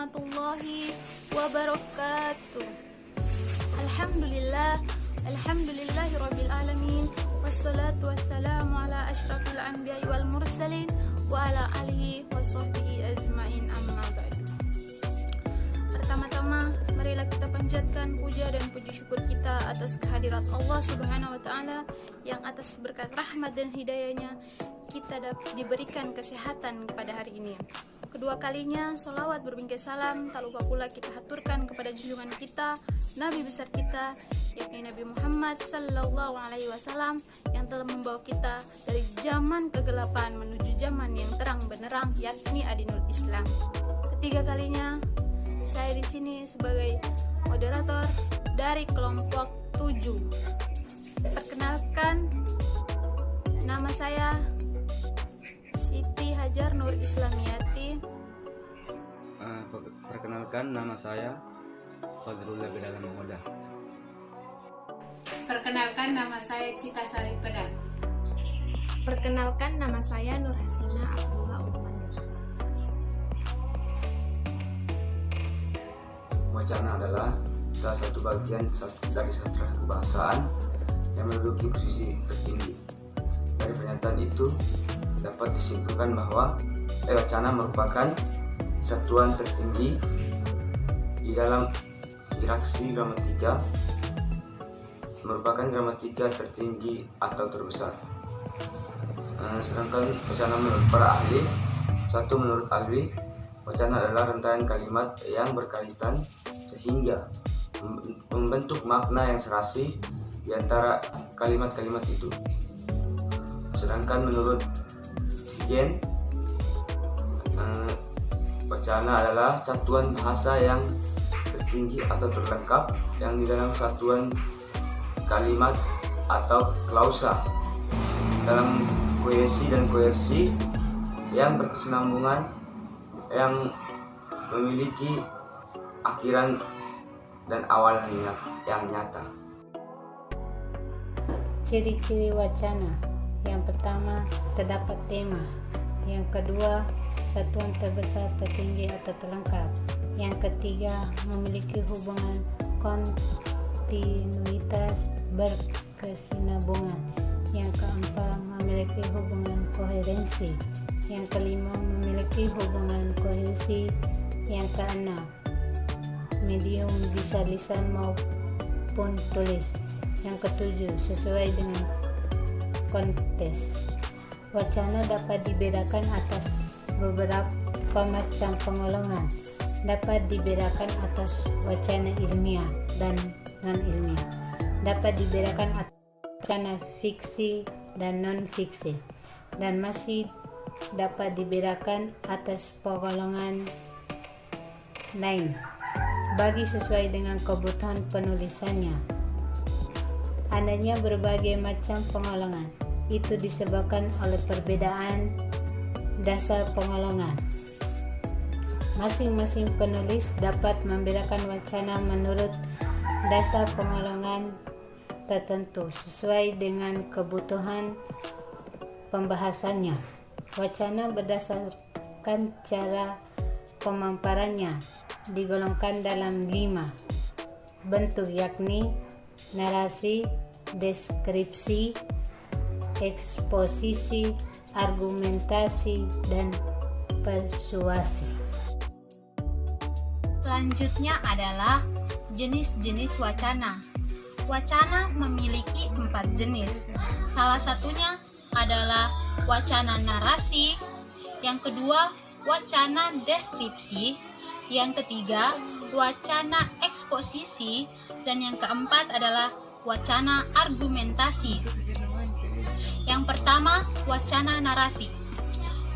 warahmatullahi wabarakatuh. Alhamdulillahirabbil alamin, wassalatu wassalamu ala asyrafil anbiya'i wal mursalin wa ala alihi washabbihi ajmain, amma ba'du. Pertama-tama, marilah kita panjatkan puja dan puji syukur kita atas kehadirat Allah Subhanahu wa taala yang atas berkat rahmat dan hidayahnya kita dapat diberikan kesehatan pada hari ini. Kedua kalinya, sholawat berbingkai salam tak lupa pula kita haturkan kepada junjungan kita, Nabi besar kita, yakni Nabi Muhammad sallallahu alaihi wasallam, yang telah membawa kita dari zaman kegelapan menuju zaman yang terang benderang, yakni Adinul Islam. Ketiga kalinya, saya di sini sebagai moderator dari kelompok 7. Perkenalkan, nama saya Siti Hajar Nur Islamiyati. Perkenalkan, nama saya Fazrullah Bidalam Moda. Perkenalkan, nama saya Cita Sari Pedang. Perkenalkan, nama saya Nur Hasina Abdullah Uman. Wacana adalah salah satu bagian dari sastra kebahasaan yang menduduki posisi tertinggi. Dari pernyataan itu dapat disimpulkan bahwa wacana merupakan satuan tertinggi di dalam hierarki gramatika, merupakan gramatika tertinggi atau terbesar. Sedangkan wacana menurut para ahli, menurut ahli, wacana adalah rangkaian kalimat yang berkaitan sehingga membentuk makna yang serasi di antara kalimat-kalimat itu. Sedangkan menurut Gen, wacana adalah satuan bahasa yang tertinggi atau terlengkap yang di dalam satuan kalimat atau klausa dalam kohesi dan koersi yang berkesinambungan, yang memiliki akhiran dan awal yang nyata. Ciri-ciri wacana: yang pertama, terdapat tema; yang kedua, satuan terbesar, tertinggi atau terlengkap; yang ketiga, memiliki hubungan kontinuitas berkesinambungan; yang keempat, memiliki hubungan koherensi; yang kelima, memiliki hubungan kohesi; yang keenam, medium bisa lisan maupun tulis; yang ketujuh, sesuai dengan konteks. Wacana dapat dibedakan atas beberapa macam penggolongan. Dapat dibedakan atas wacana ilmiah dan non-ilmiah. Dapat dibedakan atas wacana fiksi dan non-fiksi. Dan masih dapat dibedakan atas penggolongan lain bagi sesuai dengan kebutuhan penulisannya. Adanya berbagai macam penggolongan itu disebabkan oleh perbedaan dasar penggolongan. Masing-masing penulis dapat membedakan wacana menurut dasar penggolongan tertentu sesuai dengan kebutuhan pembahasannya. Wacana berdasarkan cara pemaparannya digolongkan dalam 5 bentuk, yakni narasi, deskripsi, eksposisi, argumentasi, dan persuasi. Selanjutnya adalah jenis-jenis wacana. Wacana memiliki 4 jenis. Salah satunya adalah wacana narasi, yang kedua wacana deskripsi, yang ketiga wacana eksposisi, dan yang keempat adalah wacana argumentasi. Yang pertama, wacana narasi.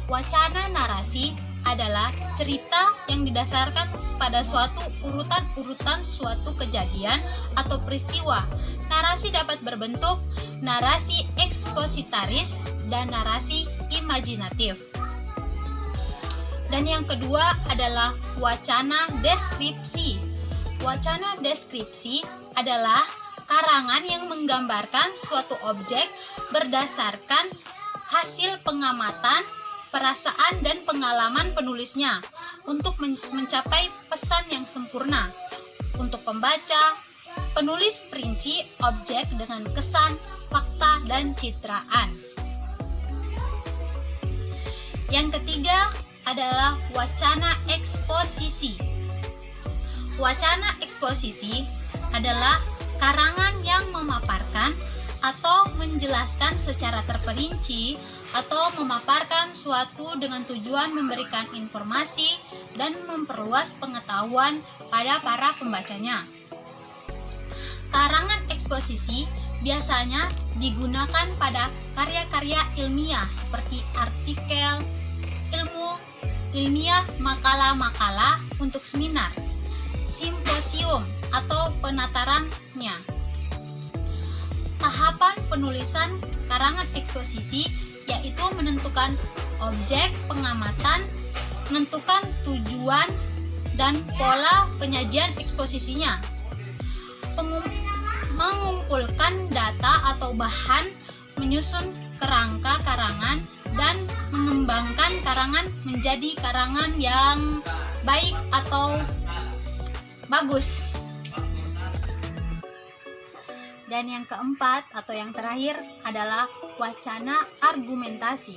Wacana narasi adalah cerita yang didasarkan pada suatu urutan-urutan suatu kejadian atau peristiwa. Narasi dapat berbentuk narasi ekspositaris dan narasi imajinatif. Dan yang kedua adalah wacana deskripsi. Wacana deskripsi adalah karangan yang menggambarkan suatu objek berdasarkan hasil pengamatan perasaan dan pengalaman penulisnya untuk mencapai pesan yang sempurna. Untuk pembaca, penulis perinci objek dengan kesan, fakta, dan citraan. Yang ketiga adalah wacana eksposisi. Wacana eksposisi adalah karangan yang memaparkan atau menjelaskan secara terperinci atau memaparkan suatu dengan tujuan memberikan informasi dan memperluas pengetahuan pada para pembacanya. Karangan eksposisi biasanya digunakan pada karya-karya ilmiah seperti artikel ilmu ilmiah, makalah-makalah untuk seminar, simposium, atau penatarannya. Tahapan penulisan karangan eksposisi yaitu menentukan objek pengamatan, menentukan tujuan dan pola penyajian eksposisinya, mengumpulkan data atau bahan, menyusun kerangka karangan, dan mengembangkan karangan menjadi karangan yang baik atau bagus. Dan yang keempat atau yang terakhir adalah wacana argumentasi.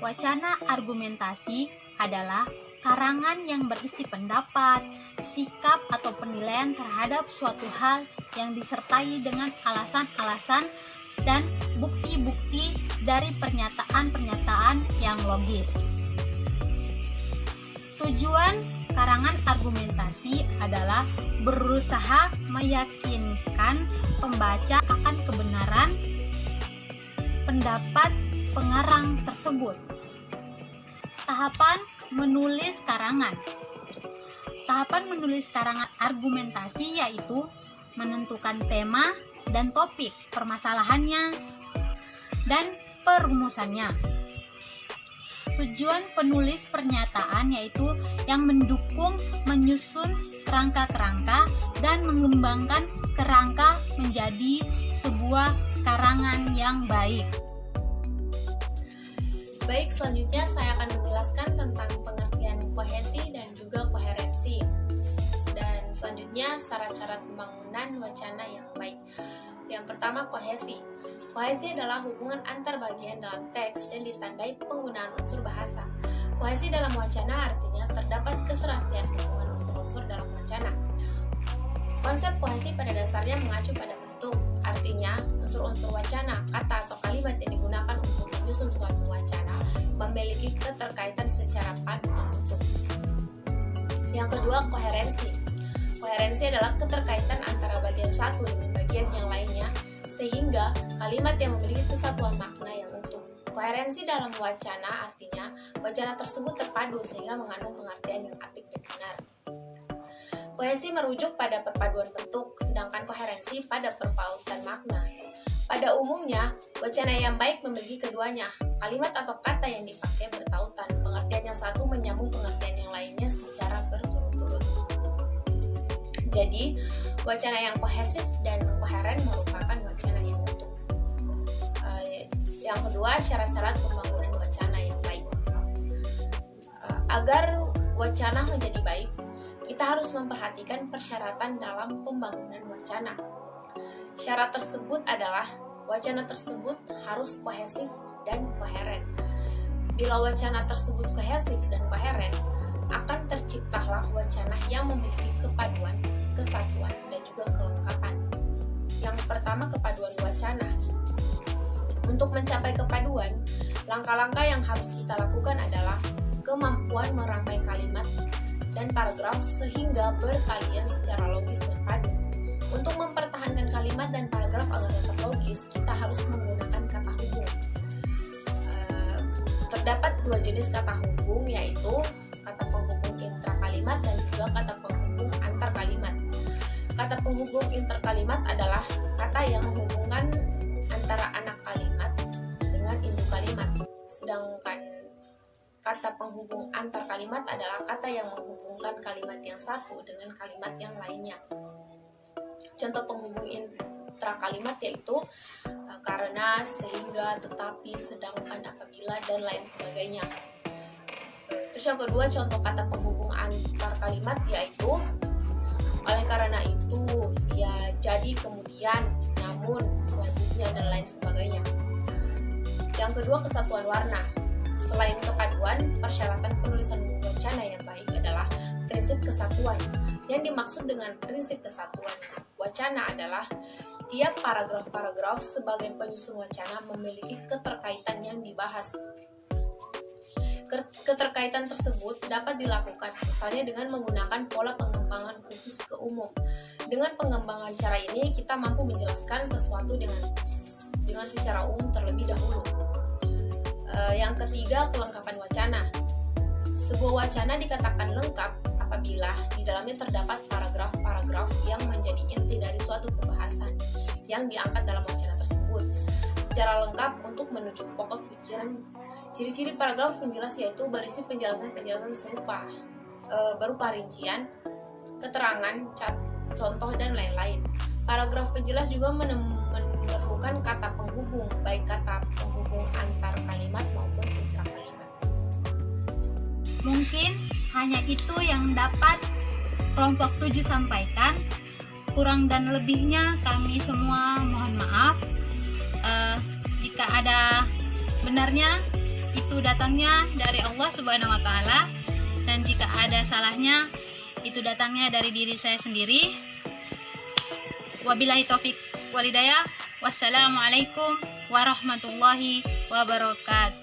Wacana argumentasi adalah karangan yang berisi pendapat, sikap atau penilaian terhadap suatu hal yang disertai dengan alasan-alasan dan bukti-bukti dari pernyataan-pernyataan yang logis. Tujuan karangan argumentasi adalah berusaha meyakinkan pembaca akan kebenaran pendapat pengarang tersebut. Tahapan menulis karangan. Tahapan menulis karangan argumentasi yaitu menentukan tema dan topik permasalahannya dan perumusannya. Tujuan penulis pernyataan yaitu yang mendukung, menyusun kerangka-kerangka dan mengembangkan kerangka menjadi sebuah karangan yang baik. Baik, selanjutnya saya akan menjelaskan tentang pengertian kohesi dan juga koherensi. Dan selanjutnya syarat-syarat pembangunan wacana yang baik. Yang pertama, kohesi. Kohesi adalah hubungan antar bagian dalam teks dan ditandai penggunaan unsur bahasa. Kohesi dalam wacana artinya terdapat keserasian hubungan unsur-unsur dalam wacana. Konsep kohesi pada dasarnya mengacu pada bentuk, artinya unsur-unsur wacana, kata atau kalimat yang digunakan untuk menyusun suatu wacana memiliki keterkaitan secara padu dan utuh. Yang kedua, koherensi. Koherensi adalah keterkaitan antara bagian satu dengan bagian yang lainnya sehingga kalimat yang memiliki kesatuan makna yang utuh. Koherensi dalam wacana artinya wacana tersebut terpadu sehingga mengandung pengertian yang apik dan benar. Kohesi merujuk pada perpaduan bentuk, sedangkan koherensi pada perpautan makna. Pada umumnya, wacana yang baik memiliki keduanya. Kalimat atau kata yang dipakai bertautan. Pengertian yang satu menyambung pengertian yang lainnya secara berturut-turut. Jadi, wacana yang kohesif dan koheren merupakan wacana yang utuh. Yang kedua, syarat-syarat pembangunan wacana yang baik. Agar wacana menjadi baik, kita harus memperhatikan persyaratan dalam pembangunan wacana. Syarat tersebut adalah wacana tersebut harus kohesif dan koheren. Bila wacana tersebut kohesif dan koheren, akan terciptalah wacana yang memiliki kepaduan, kesatuan, dan juga kelengkapan. Yang pertama, kepaduan wacana. Untuk mencapai kepaduan, langkah-langkah yang harus kita lakukan adalah kemampuan merangkai kalimat dan paragraf sehingga berkalian secara logis dan padu. Untuk mempertahankan kalimat dan paragraf agar tetap logis, kita harus menggunakan kata hubung. Terdapat dua jenis kata hubung, yaitu kata penghubung intrakalimat dan juga kata penghubung antar kalimat. Kata penghubung interkalimat adalah kata yang menghubungkan antara anak kalimat dengan induk kalimat. Sedangkan kata penghubung antar kalimat adalah kata yang menghubungkan kalimat yang satu dengan kalimat yang lainnya. Contoh penghubung putra kalimat, yaitu karena, sehingga, tetapi, sedangkan, apabila, dan lain sebagainya. Terus yang kedua, contoh kata penghubung antar kalimat yaitu oleh karena itu, ya, jadi, kemudian, namun, selanjutnya, dan lain sebagainya. Yang kedua, kesatuan warna. Selain kepaduan, persyaratan penulisan wacana yang baik adalah prinsip kesatuan. Yang dimaksud dengan prinsip kesatuan wacana adalah tiap paragraf-paragraf sebagai penyusun wacana memiliki keterkaitan yang dibahas. Keterkaitan tersebut dapat dilakukan misalnya dengan menggunakan pola pengembangan khusus ke umum. Dengan pengembangan cara ini kita mampu menjelaskan sesuatu dengan secara umum terlebih dahulu. Yang ketiga, kelengkapan wacana. Sebuah wacana dikatakan lengkap apabila di dalamnya terdapat paragraf-paragraf yang menjadi inti dari suatu pembahasan yang diangkat dalam wacana tersebut secara lengkap untuk menunjuk pokok pikiran. Ciri-ciri paragraf penjelas yaitu berisi penjelasan-penjelasan serupa berupa rincian, keterangan, contoh, dan lain-lain. Paragraf penjelas juga memerlukan kata penghubung, baik kata penghubung antar kalimat maupun intra kalimat. Mungkin hanya itu yang dapat kelompok 7 sampaikan. Kurang dan lebihnya kami semua mohon maaf. Jika ada benarnya, itu datangnya dari Allah Subhanahu wa Ta'ala, dan jika ada salahnya, itu datangnya dari diri saya sendiri. Wabillahi taufik walhidayah. Wassalamualaikum warahmatullahi wabarakatuh.